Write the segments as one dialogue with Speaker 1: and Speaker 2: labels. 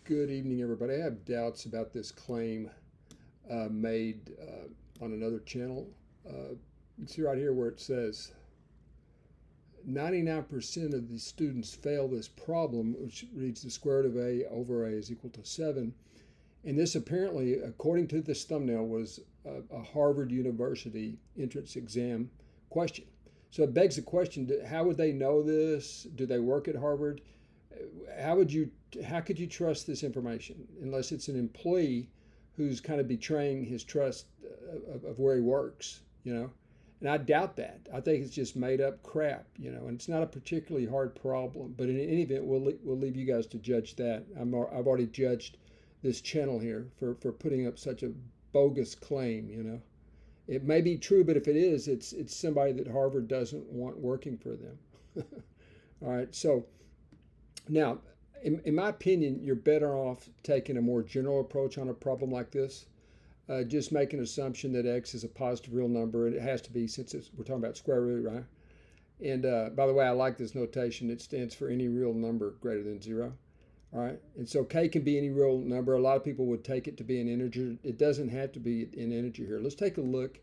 Speaker 1: Good evening, everybody. I have doubts about this claim made on another channel. You can see right here where it says 99% of the students fail this problem, which reads the square root of a over a is equal to 7. And this apparently, according to this thumbnail, was a Harvard University entrance exam question. So it begs the question, how would they know this? Do they work at Harvard? How could you trust this information unless it's an employee who's kind of betraying his trust of where he works, you know? And I doubt that. I think it's just made up crap, you know, and it's not a particularly hard problem. But in any event, we'll leave you guys to judge that. I've already judged this channel here for putting up such a bogus claim, you know. It may be true, but if it is, it's somebody that Harvard doesn't want working for them. All right, so now, in my opinion, you're better off taking a more general approach on a problem like this. Just make an assumption that x is a positive real number, and it has to be since we're talking about square root, right? And by the way, I like this notation. It stands for any real number greater than 0. All right, and so k can be any real number. A lot of people would take it to be an integer. It doesn't have to be an integer here. Let's take a look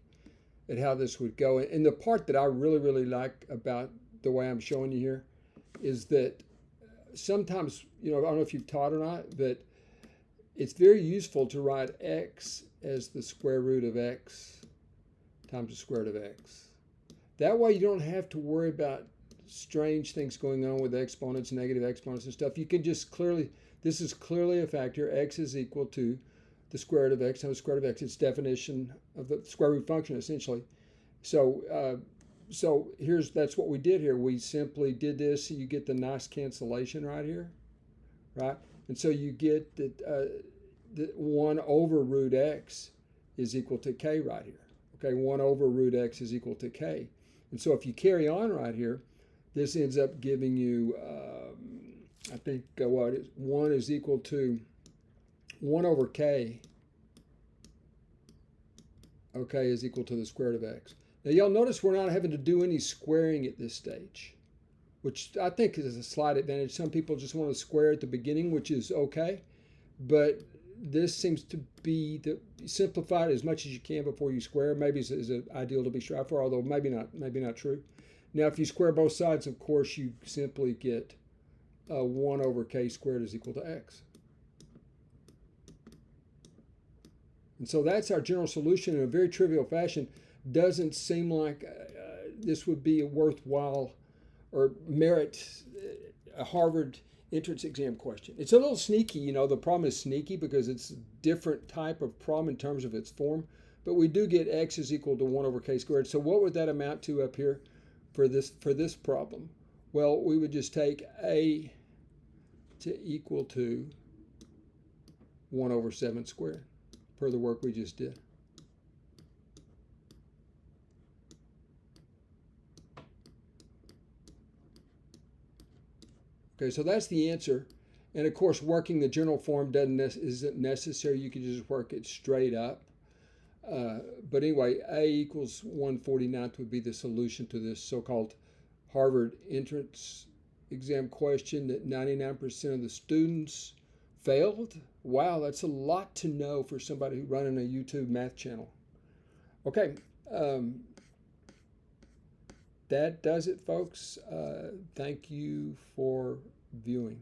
Speaker 1: at how this would go. And the part that I really like about the way I'm showing you here is that sometimes, you know, I don't know if you've taught or not, but it's very useful to write x as the square root of x times the square root of x. That way you don't have to worry about strange things going on with exponents, negative exponents and stuff. You can just clearly, this is clearly a factor. X is equal to the square root of x times the square root of x. It's definition of the square root function essentially. So that's what we did here. We simply did this. So you get the nice cancellation right here, right? And so you get that 1 over root x is equal to k right here. Okay, 1 over root x is equal to k. And so if you carry on right here, this ends up giving you, I think, what is 1 is equal to 1 over k. Okay, is equal to the square root of x. Now, y'all notice we're not having to do any squaring at this stage, which I think is a slight advantage. Some people just want to square at the beginning, which is okay. But this seems to be simplified as much as you can before you square. Maybe it's ideal to be strived for, although maybe not true. Now, if you square both sides, of course, you simply get 1 over k squared is equal to x. And so that's our general solution in a very trivial fashion. Doesn't seem like this would be a worthwhile or merit a Harvard entrance exam question. It's a little sneaky, you know. The problem is sneaky because it's a different type of problem in terms of its form. But we do get x is equal to 1 over k squared. So what would that amount to up here for this problem? Well, we would just take a to equal to 1 over 7 squared per the work we just did. Okay, so that's the answer. And of course, working the general form isn't necessary. You can just work it straight up. But anyway, a equals 1/49 would be the solution to this so-called Harvard entrance exam question that 99% of the students failed. Wow, that's a lot to know for somebody running a YouTube math channel. Okay, that does it, folks. Thank you for viewing.